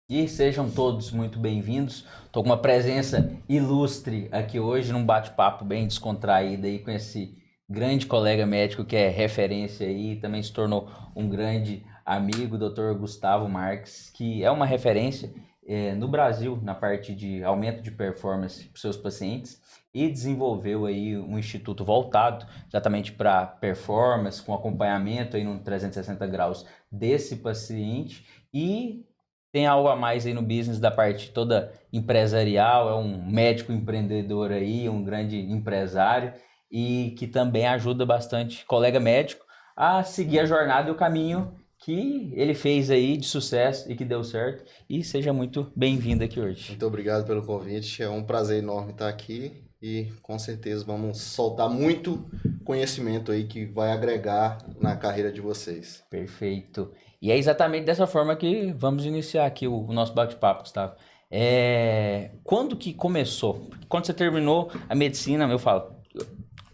E sejam todos muito bem-vindos. Estou com uma presença ilustre aqui hoje, num bate-papo bem descontraído aí com esse grande colega médico que é referência aí, também se tornou um grande amigo, Dr. Gustavo Marques, que é uma referência no Brasil na parte de aumento de performance para seus pacientes e desenvolveu aí um instituto voltado exatamente para performance, com acompanhamento aí no 360 graus desse paciente e tem algo a mais aí no business da parte toda empresarial, é um médico empreendedor aí, um grande empresário e que também ajuda bastante colega médico a seguir a jornada e o caminho que ele fez aí de sucesso e que deu certo. E seja muito bem-vindo aqui hoje. Muito obrigado pelo convite, é um prazer enorme estar aqui e com certeza vamos soltar muito conhecimento aí que vai agregar na carreira de vocês. Perfeito. E é exatamente dessa forma que vamos iniciar aqui o nosso bate-papo, Gustavo. Quando que começou? Porque quando você terminou a medicina, eu falo,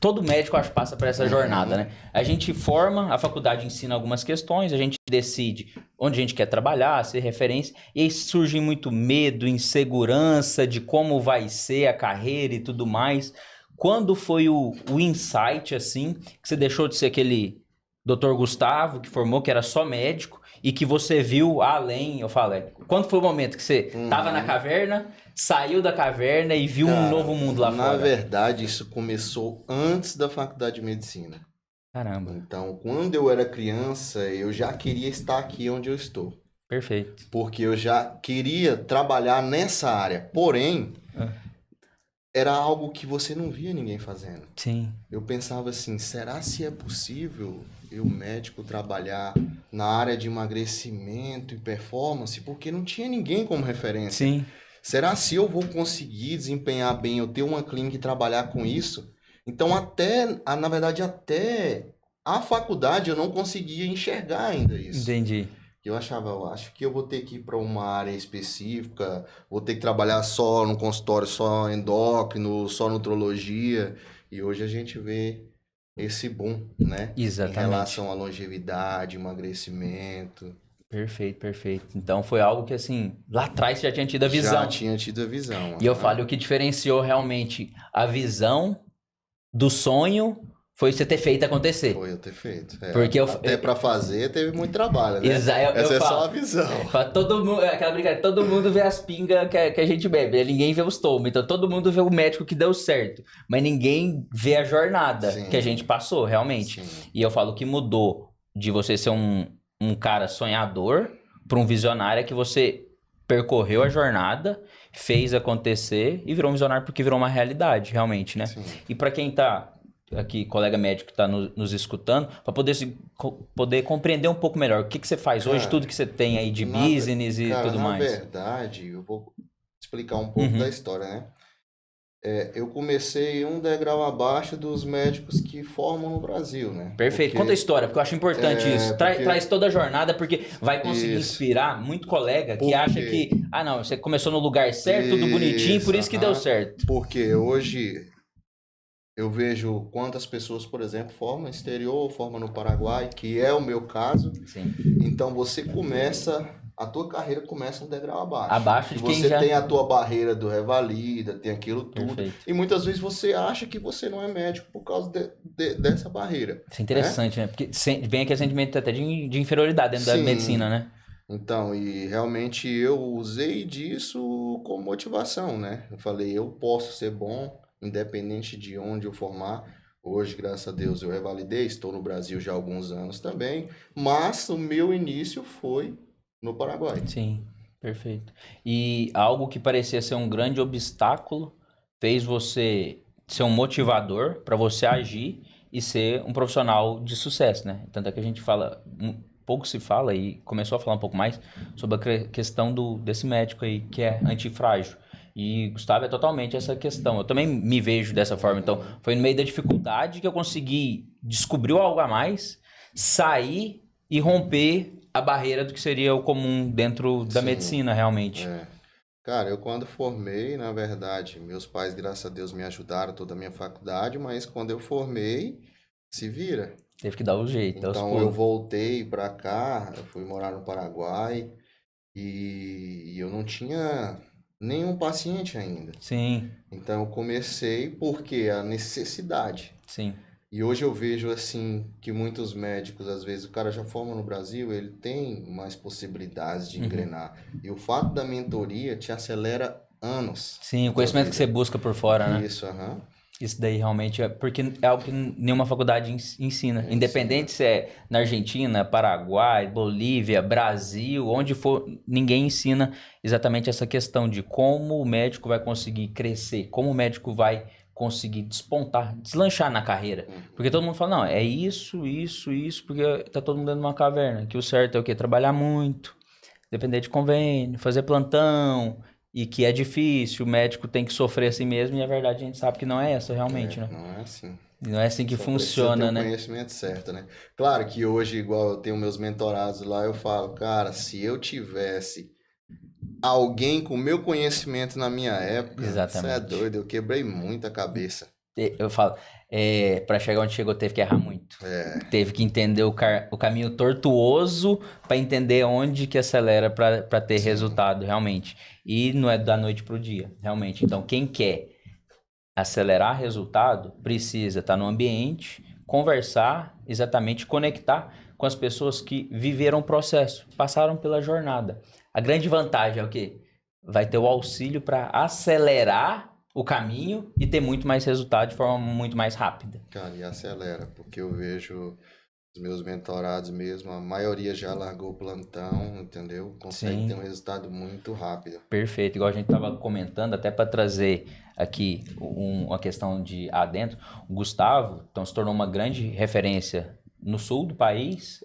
todo médico acho que passa por essa jornada, né? A gente forma, a faculdade ensina algumas questões, a gente decide onde a gente quer trabalhar, ser referência, e aí surge muito medo, insegurança de como vai ser a carreira e tudo mais. Quando foi o insight, assim, que você deixou de ser aquele Dr. Gustavo, que formou, que era só médico, e que você viu além, eu falo, quando foi o momento que você tava na caverna, saiu da caverna e viu um Cara, novo mundo lá na fora? verdade isso começou antes da faculdade de medicina. Caramba, Então, quando eu era criança, eu já queria estar aqui onde eu estou, perfeito. porque eu já queria trabalhar nessa área. Porém, Ah, era algo que você não via ninguém fazendo. sim, Eu pensava assim, será se é possível eu, médico, trabalhar na área de emagrecimento e performance? Porque não tinha ninguém como referência. sim, Será se eu vou conseguir desempenhar bem, eu ter uma clínica e trabalhar com isso? Então, na verdade, até a faculdade eu não conseguia enxergar ainda isso. entendi. Eu achava, eu acho que eu vou ter que ir para uma área específica, vou ter que trabalhar só no consultório, só endócrino, só nutrologia. E hoje a gente vê esse boom, né? Em Exatamente. relação à longevidade, emagrecimento. Perfeito, perfeito. Então foi algo que assim, lá atrás você já tinha tido a Já visão. tinha tido a visão. E eu Aham. falo, o que diferenciou realmente a visão do sonho foi você ter feito Foi acontecer. eu ter feito. É, Porque até para fazer teve muito trabalho, né? eu Essa é só a falo, visão. todo mundo, aquela brincadeira, todo mundo vê as pingas que a gente bebe, né? Ninguém vê os tomos, então todo mundo vê o médico que deu certo, mas ninguém vê a jornada que a gente Sim, passou, realmente. sim, E eu falo que mudou de você ser um cara sonhador para um visionário é que você percorreu a jornada, fez acontecer e virou um visionário porque virou uma realidade, realmente, né? sim. E para quem tá aqui, colega médico que está nos escutando, para poder compreender um pouco melhor o que você faz hoje, tudo Cara, que você tem aí de na, ve- business e cara, tudo na mais. verdade, eu vou explicar um pouco da Uhum. história, né? Eu comecei um degrau abaixo dos médicos que formam no Brasil, né? Perfeito. Conta a história, porque eu acho importante isso. Traz Porque toda a jornada, porque vai conseguir isso, inspirar muito colega que acha porque que, ah, não, você começou no lugar certo, tudo bonitinho, por isso, isso que deu aham. certo. Porque hoje eu vejo quantas pessoas, por exemplo, formam exterior, formam no Paraguai, que é o meu caso. Sim. Então a tua carreira começa um degrau abaixo. Abaixo Que de quem você já. tem a tua barreira do Revalida, tem aquilo tudo. Perfeito. E muitas vezes você acha que você não é médico por causa dessa barreira, Isso é né? interessante, né? Porque vem aquele sentimento até de inferioridade dentro da medicina, Sim. né? Então, e realmente eu usei disso como motivação, né? Eu falei, eu posso ser bom, independente de onde eu formar. Hoje, graças a Deus, eu revalidei, estou no Brasil já há alguns anos também, mas o meu início foi no Paraguai. Sim, perfeito. E algo que parecia ser um grande obstáculo fez você ser um motivador para você agir e ser um profissional de sucesso, né? Tanto é que a gente fala, pouco se fala e começou a falar um pouco mais sobre a questão desse médico aí que é antifrágil. E Gustavo é totalmente essa questão. Eu também me vejo dessa forma. Então, Uhum. foi no meio da dificuldade que eu consegui descobrir algo a mais, sair e romper a barreira do que seria o comum dentro da Sim, medicina, realmente. é. Cara, eu quando formei, na verdade, meus pais, graças a Deus, me ajudaram toda a minha faculdade, mas quando eu formei, se vira. Teve que dar o jeito, aos Então eu pulos. voltei para cá, eu fui morar no Paraguai E eu não tinha nenhum paciente ainda. Sim, Então eu comecei porque a necessidade. sim. E hoje eu vejo assim que muitos médicos, às vezes o cara já forma no Brasil, ele tem mais possibilidades de Uhum. engrenar. E o fato da mentoria te acelera anos Sim, o na tua conhecimento que você vida. busca por fora, né? Isso, aham. Isso daí realmente é porque é algo que nenhuma faculdade ensina. Ensina. Independente se é na Argentina, Paraguai, Bolívia, Brasil, onde for, ninguém ensina exatamente essa questão de como o médico vai conseguir crescer, como o médico vai conseguir despontar, deslanchar na carreira. Porque todo mundo fala, não, é isso, porque tá todo mundo dentro de uma caverna. Que o certo é o quê? Trabalhar muito, depender de convênio, fazer plantão, e que é difícil, o médico tem que sofrer assim mesmo, e a verdade a gente sabe que não é essa realmente, né? Não é assim. E não é assim que Só precisa ter funciona, o né? conhecimento certo, né? Claro que hoje, igual eu tenho meus mentorados lá, eu falo, cara, se eu tivesse alguém com meu conhecimento na minha época, você é Exatamente. doido, eu quebrei muita cabeça. Eu falo, para chegar onde chegou, teve que errar muito. É, Teve que entender o caminho tortuoso para entender onde que acelera para ter sim, resultado, realmente. E não é da noite pro dia, realmente. Então, quem quer acelerar resultado, precisa estar no ambiente, conversar, exatamente conectar com as pessoas que viveram o processo, passaram pela jornada. A grande vantagem é o quê? Vai ter o auxílio para acelerar o caminho e ter muito mais resultado de forma muito mais rápida. cara, e acelera, porque eu vejo os meus mentorados mesmo, a maioria já largou o plantão, entendeu? Consegue ter um Sim, resultado muito rápido. perfeito. Igual a gente estava comentando, até para trazer aqui uma questão de adentro, o Gustavo então, se tornou uma grande referência no sul do país,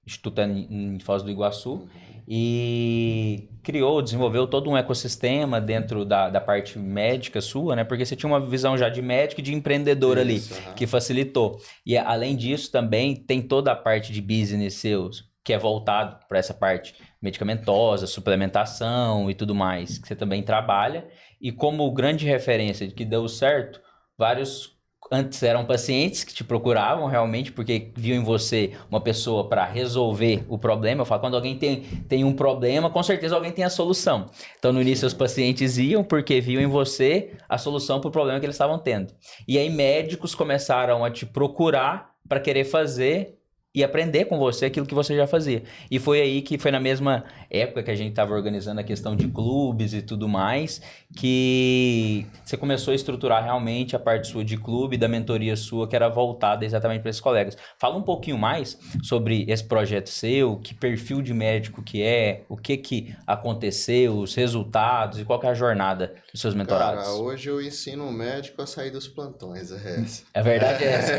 Instituto em Foz do Iguaçu, e criou, desenvolveu todo um ecossistema dentro da parte médica sua, né? Porque você tinha uma visão já de médico e de empreendedor ali, Isso, aham. que facilitou. E além disso, também tem toda a parte de business seus, que é voltado para essa parte medicamentosa, suplementação e tudo mais, que você também trabalha. E como grande referência de que deu certo, vários antes eram pacientes que te procuravam realmente porque viam em você uma pessoa para resolver o problema. Eu falo, quando alguém tem um problema, com certeza alguém tem a solução. Então, no início, os Sim. pacientes iam porque viam em você a solução para o problema que eles estavam tendo. E aí, médicos começaram a te procurar para querer fazer e aprender com você aquilo que você já fazia. E foi aí que foi na mesma época que a gente estava organizando a questão de clubes e tudo mais, que você começou a estruturar realmente a parte sua de clube, da mentoria sua, que era voltada exatamente para esses colegas. Fala um pouquinho mais sobre esse projeto seu, que perfil de médico que é, o que que aconteceu, os resultados e qual que é a jornada dos seus Cara, mentorados. hoje eu ensino o médico a sair dos plantões, é essa. A verdade é essa.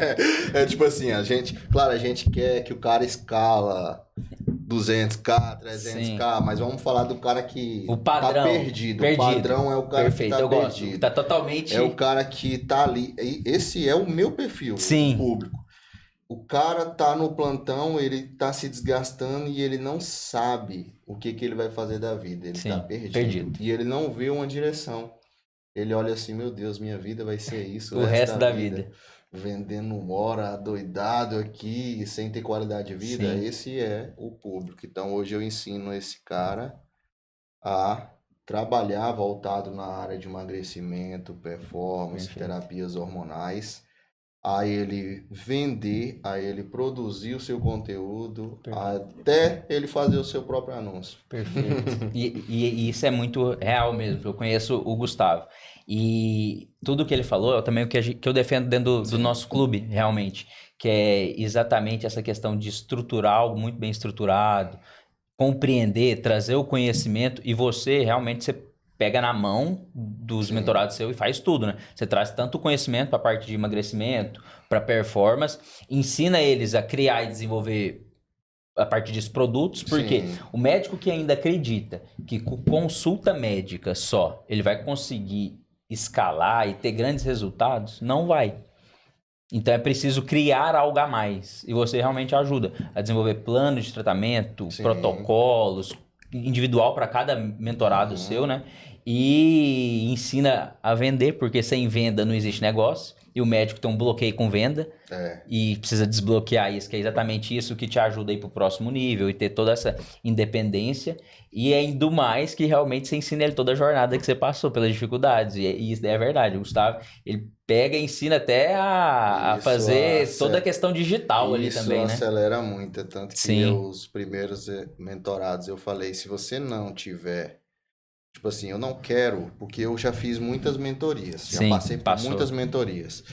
É tipo assim, claro, a gente quer que o cara escala 200k, Sim. 300k, mas vamos falar do cara que O tá padrão, perdido. O perdido. padrão é o cara que Perfeito, tá eu gosto. perdido. Tá É o totalmente. cara que tá ali. Esse é o meu perfil, o Sim, público. O cara tá no plantão, ele tá se desgastando e ele não sabe o que que ele vai fazer da vida. Ele tá sim, perdido. perdido. E ele não vê uma direção. Ele olha assim, meu Deus, minha vida vai ser isso o O resto resto da da vida. vida. Vendendo hora, doidado aqui, sem ter qualidade de vida. Sim, Esse é o público. Então hoje eu ensino esse cara a trabalhar voltado na área de emagrecimento, performance, perfeito. terapias hormonais, a ele vender, a ele produzir o seu conteúdo, Perfeito. até ele fazer o seu próprio anúncio. Perfeito. E isso é muito real mesmo. Eu conheço o Gustavo. E tudo que ele falou é também o que, que eu defendo dentro do Sim, nosso clube, realmente. Que é exatamente essa questão de estruturar algo muito bem estruturado, compreender, trazer o conhecimento e você realmente você pega na mão dos sim, mentorados seus e faz tudo, né? Você traz tanto o conhecimento para a parte de emagrecimento, para performance, ensina eles a criar e desenvolver a partir dos produtos, porque sim. o médico que ainda acredita que com consulta médica só ele vai conseguir escalar e ter grandes resultados, não vai. Então é preciso criar algo a mais. E você realmente ajuda a desenvolver planos de tratamento, Sim. protocolos, individual para cada mentorado seu, Uhum. né? e ensina a vender, porque sem venda não existe negócio. E o médico tem um bloqueio com venda e precisa desbloquear isso, que é exatamente isso que te ajuda a ir para o próximo nível e ter toda essa independência. E ainda mais que realmente você ensina ele toda a jornada que você passou pelas dificuldades. E isso é verdade. O Gustavo, ele pega e ensina até a fazer toda a questão digital ali também, né? Isso acelera muito. É tanto que Sim. os primeiros mentorados eu falei, se você não tiver... Tipo assim, eu não quero, porque eu já fiz muitas mentorias, já passei por muitas mentorias.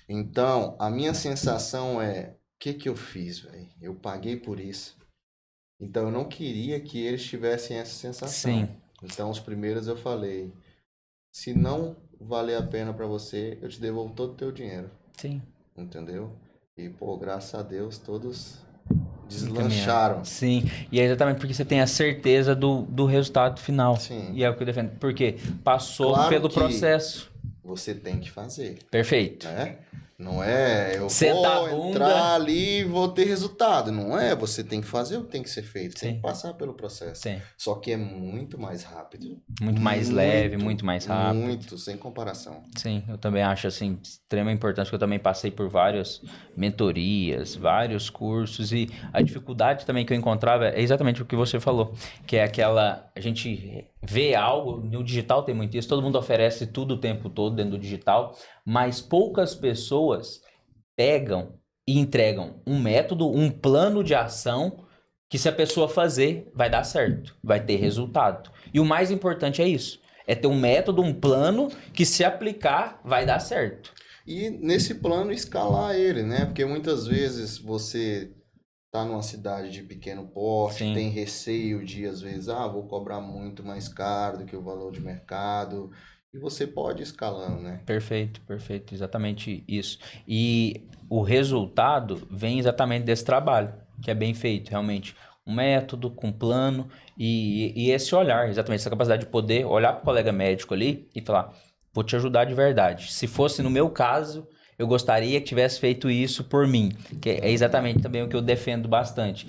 Então, a minha sensação é, o que eu fiz, velho? Eu paguei por isso. Então, eu não queria que eles tivessem essa sensação. Sim. Então, os primeiros eu falei, se não valer a pena pra você, eu te devolvo todo o teu dinheiro. Sim. Entendeu? E, pô, graças a Deus, todos deslancharam. Sim, e é exatamente porque você tem a certeza do resultado final. Sim. E é o que eu defendo. Porque passou Claro pelo que processo. Você tem que fazer. Perfeito. Né? Não é eu Sentar vou a bunda. entrar ali e vou ter resultado. Não é, você tem que fazer o que tem que ser feito. Sim. Tem que passar pelo processo. Sim. Só que é muito mais rápido. Muito mais leve, muito mais rápido. Muito, sem comparação. Sim, eu também acho assim, extrema importância, porque eu também passei por várias mentorias, vários cursos, e a dificuldade também que eu encontrava é exatamente o que você falou, que é aquela, a gente vê algo, no digital tem muito isso, todo mundo oferece tudo o tempo todo dentro do digital, mas poucas pessoas pegam e entregam um método, um plano de ação que se a pessoa fazer, vai dar certo, vai ter resultado. E o mais importante é isso, é ter um método, um plano que se aplicar, vai dar certo. E nesse plano escalar ele, né? Porque muitas vezes você tá numa cidade de pequeno porte, Sim. tem receio de, às vezes, vou cobrar muito mais caro do que o valor de mercado. E você pode ir escalando, né? Perfeito, perfeito, exatamente isso. E o resultado vem exatamente desse trabalho, que é bem feito, realmente. Um método com plano e esse olhar, exatamente, essa capacidade de poder olhar para o colega médico ali e falar, vou te ajudar de verdade. Se fosse no meu caso, eu gostaria que tivesse feito isso por mim, que é exatamente também o que eu defendo bastante.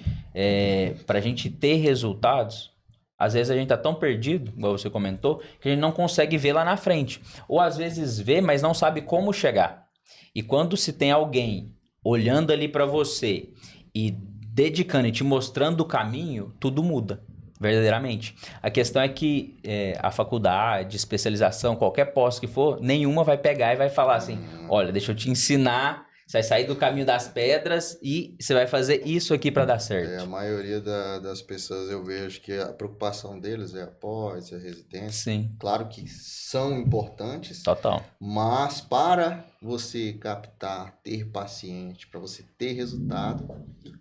Para a gente ter resultados, às vezes a gente tá tão perdido, igual você comentou, que a gente não consegue ver lá na frente. Ou às vezes vê, mas não sabe como chegar. E quando se tem alguém olhando ali para você e dedicando e te mostrando o caminho, tudo muda, verdadeiramente. A questão é que a faculdade, especialização, qualquer pós que for, nenhuma vai pegar e vai falar assim, olha, deixa eu te ensinar, você vai sair do caminho das pedras e você vai fazer isso aqui para dar certo. A maioria das pessoas eu vejo que a preocupação deles é a pós, a residência. Sim. Claro que são importantes. Total. Mas para você captar, ter paciente, para você ter resultado,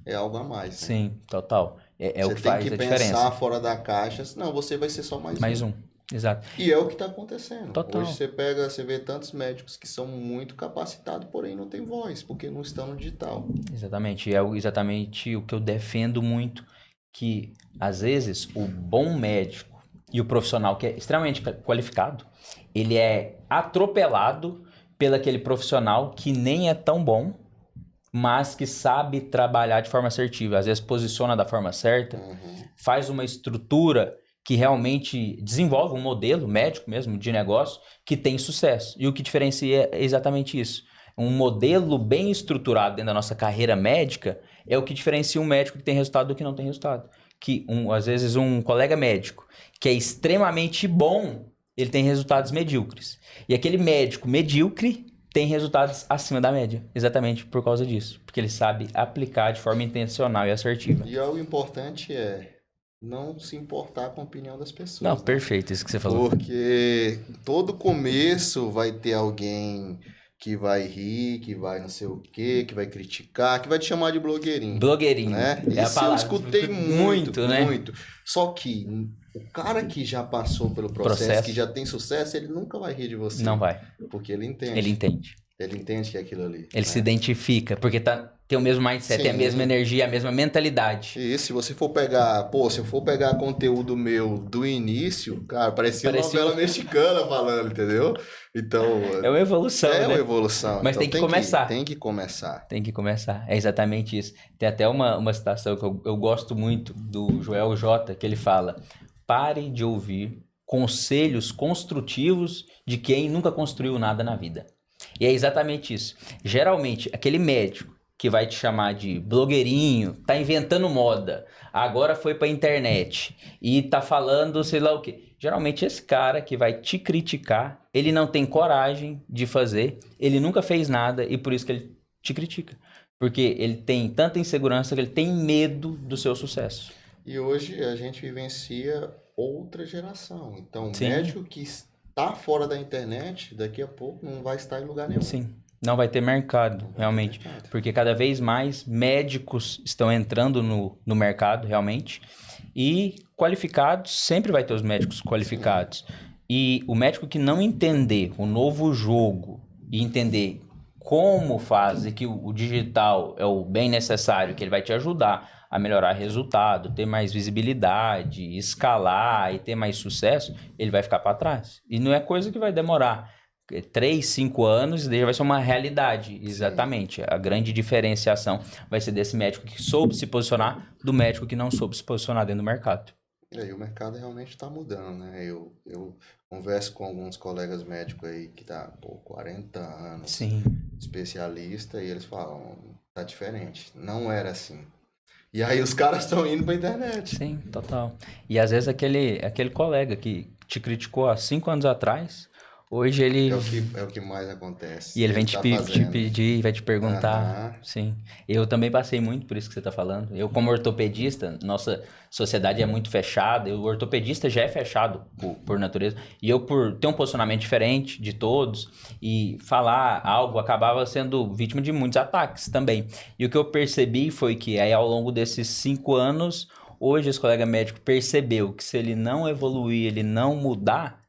é algo a mais. Né? Sim, total. É o que faz a diferença. Você tem que pensar fora da caixa, senão você vai ser só mais um. Exato. E é o que está acontecendo. Total. Hoje você vê tantos médicos que são muito capacitados, porém não tem voz, porque não estão no digital. Exatamente. É exatamente o que eu defendo muito, que às vezes o bom médico e o profissional que é extremamente qualificado, ele é atropelado pelo aquele profissional que nem é tão bom, mas que sabe trabalhar de forma assertiva. Às vezes posiciona da forma certa, faz uma estrutura que realmente desenvolve um modelo médico mesmo, de negócio, que tem sucesso. E o que diferencia é exatamente isso. Um modelo bem estruturado dentro da nossa carreira médica é o que diferencia um médico que tem resultado do que não tem resultado. Que às vezes um colega médico que é extremamente bom, ele tem resultados medíocres. E aquele médico medíocre tem resultados acima da média, exatamente por causa disso. Porque ele sabe aplicar de forma intencional e assertiva. E o importante é não se importar com a opinião das pessoas. Não, perfeito, isso que você falou. Porque todo começo vai ter alguém que vai rir, que vai não sei o quê, que vai criticar, que vai te chamar de blogueirinho. Blogueirinho. Né? Isso eu escutei muito, né? muito. Só que o cara que já passou pelo processo, que já tem sucesso, ele nunca vai rir de você. Não vai. Porque ele entende. Ele entende. Ele entende que é aquilo ali. Ele se identifica, porque tem o mesmo mindset, tem a mesma energia, a mesma mentalidade. E se você for pegar, se eu for pegar conteúdo meu do início, cara, parecia uma novela mexicana falando, entendeu? Então... É uma evolução, né? É uma evolução. Mas então, tem que começar. Tem que começar. Tem que começar, é exatamente isso. Tem até uma citação que eu gosto muito do Joel J, que ele fala, pare de ouvir conselhos construtivos de quem nunca construiu nada na vida. E é exatamente isso. Geralmente, aquele médico que vai te chamar de blogueirinho, tá inventando moda, agora foi pra internet e tá falando sei lá o quê. Geralmente esse cara que vai te criticar, ele não tem coragem de fazer, ele nunca fez nada e por isso que ele te critica. Porque ele tem tanta insegurança que ele tem medo do seu sucesso. E hoje a gente vivencia outra geração. Então, o Sim, médico que está fora da internet, daqui a pouco não vai estar em lugar nenhum. sim. Não vai ter mercado, Não vai ter realmente. mercado. Porque cada vez mais médicos estão entrando no mercado, realmente. E qualificados, sempre vai ter os médicos qualificados. E o médico que não entender o novo jogo e entender como faz e que o digital é o bem necessário, que ele vai te ajudar a melhorar resultado, ter mais visibilidade, escalar e ter mais sucesso, ele vai ficar para trás. E não é coisa que vai demorar 3, 5 anos, e daí já vai ser uma realidade, exatamente. A grande diferenciação vai ser desse médico que soube se posicionar do médico que não soube se posicionar dentro do mercado. E aí o mercado realmente está mudando, né? Eu converso com alguns colegas médicos aí que tá, 40 anos, Sim, especialista, e eles falam, tá diferente. Não era assim. E aí os caras estão indo pra internet. sim, total. E às vezes aquele colega que te criticou há 5 anos atrás, hoje ele É o que mais acontece. e ele vem Ele te, tá te fazendo. pedir, vai te perguntar. Aham. Sim. Eu também passei muito por isso que você está falando. Eu, como ortopedista, nossa sociedade é muito fechada. O ortopedista já é fechado por natureza. E eu, por ter um posicionamento diferente de todos e falar algo, acabava sendo vítima de muitos ataques também. E o que eu percebi foi que aí, ao longo desses 5 anos, hoje esse colega médico percebeu que se ele não evoluir, ele não mudar,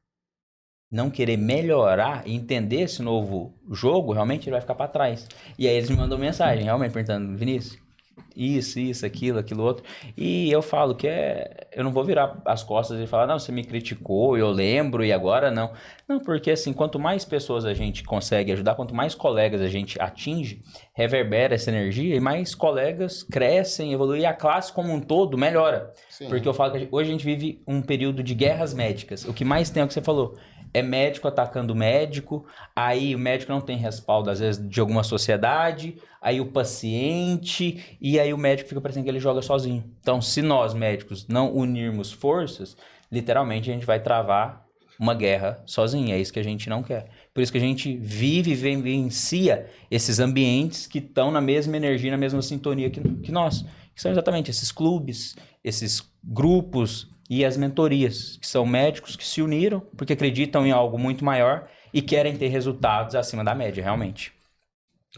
não querer melhorar e entender esse novo jogo, realmente ele vai ficar para trás. E aí eles me mandam mensagem, realmente perguntando, Vinícius, isso, aquilo outro. E eu falo que eu não vou virar as costas e falar, não, você me criticou, eu lembro e agora não. Não, porque assim, quanto mais pessoas a gente consegue ajudar, quanto mais colegas a gente atinge, reverbera essa energia e mais colegas crescem, evoluem e a classe como um todo melhora. Sim. Porque eu falo que hoje a gente vive um período de guerras médicas. O que mais tem é o que você falou. É médico atacando médico, aí o médico não tem respaldo, às vezes, de alguma sociedade, aí o paciente, e aí o médico fica parecendo que ele joga sozinho. Então, se nós, médicos, não unirmos forças, literalmente a gente vai travar uma guerra sozinho. É isso que a gente não quer. Por isso que a gente vive e vivencia esses ambientes que estão na mesma energia, na mesma sintonia que nós. Que são exatamente esses clubes, esses grupos e as mentorias, que são médicos que se uniram porque acreditam em algo muito maior e querem ter resultados acima da média, realmente.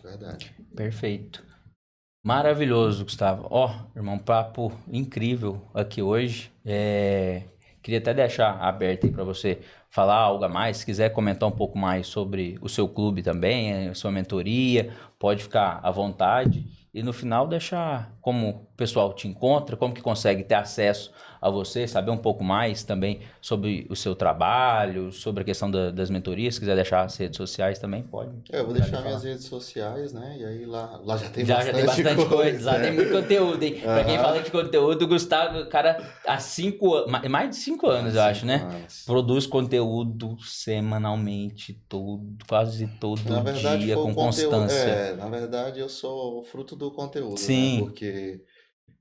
Verdade. Perfeito. Maravilhoso, Gustavo. Ó, irmão, papo incrível aqui hoje. Queria até deixar aberto aí para você falar algo a mais. Se quiser comentar um pouco mais sobre o seu clube também, a sua mentoria, pode ficar à vontade. E no final deixar como o pessoal te encontra, como que consegue ter acesso a você, saber um pouco mais também sobre o seu trabalho, sobre a questão das mentorias. Se quiser deixar as redes sociais também, pode. Eu vou deixar minhas redes sociais, né? E aí lá já tem Já tem bastante coisa, lá né? tem muito conteúdo, hein? Pra quem fala de conteúdo, o Gustavo, cara, há 5 anos, mais de 5 anos, eu acho, né? Produz conteúdo semanalmente, quase todo Na verdade, dia, foi com o conteúdo. constância. Na verdade, eu sou fruto do conteúdo, Sim. né? Porque,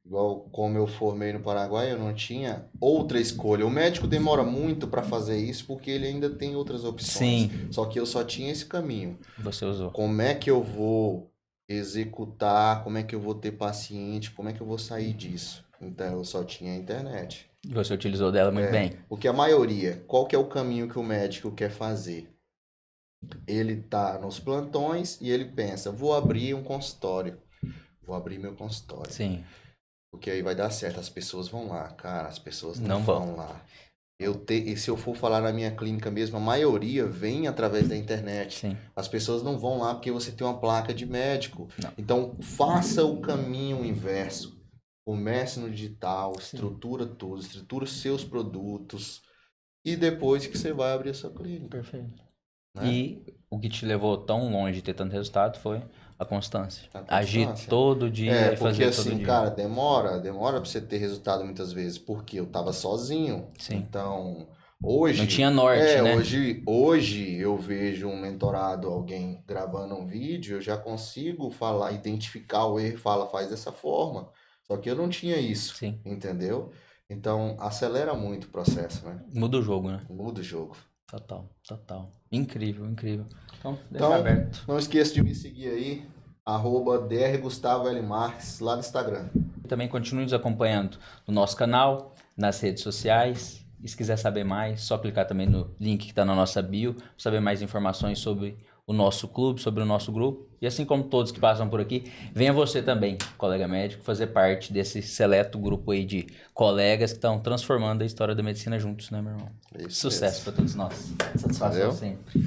igual como eu formei no Paraguai, eu não tinha outra escolha. O médico demora muito para fazer isso porque ele ainda tem outras opções. Sim. Só que eu só tinha esse caminho. Você usou. Como é que eu vou executar? Como é que eu vou ter paciente? Como é que eu vou sair disso? Então, eu só tinha a internet. E você utilizou dela muito bem. Porque a maioria, qual que é o caminho que o médico quer fazer? Ele tá nos plantões e ele pensa, vou abrir um consultório. Vou abrir meu consultório. Sim. Porque aí vai dar certo, as pessoas vão lá. Cara, as pessoas não Não vão lá. E se eu for falar na minha clínica mesmo, a maioria vem através da internet. Sim. As pessoas não vão lá porque você tem uma placa de médico. Não. Então, faça o caminho inverso. Comece no digital, estrutura tudo, estrutura os seus produtos. E depois que você vai abrir a sua clínica. Perfeito. Né? E o que te levou tão longe de ter tanto resultado foi a constância. A constância. Agir todo dia e porque fazer todo assim, dia. cara, demora pra você ter resultado muitas vezes, porque eu tava sozinho. Sim. Então, Hoje, Não tinha norte, né? Hoje eu vejo um mentorado, alguém gravando um vídeo, eu já consigo falar, identificar o erro e falar, faz dessa forma. Só que eu não tinha isso, Sim. entendeu? Então, acelera muito o processo, né? Muda o jogo, né? Muda o jogo. Total, total. Incrível, incrível. Então, deixa Então, aberto. não esqueça de me seguir aí, @drgustavoLMarques, lá no Instagram. Também continue nos acompanhando no nosso canal, nas redes sociais. E se quiser saber mais, só clicar também no link que está na nossa bio, para saber mais informações sobre o nosso clube, sobre o nosso grupo. E assim como todos que passam por aqui, venha você também, colega médico, fazer parte desse seleto grupo aí de colegas que estão transformando a história da medicina juntos, né, meu irmão? Isso Sucesso mesmo. para todos nós. Satisfação Valeu. sempre.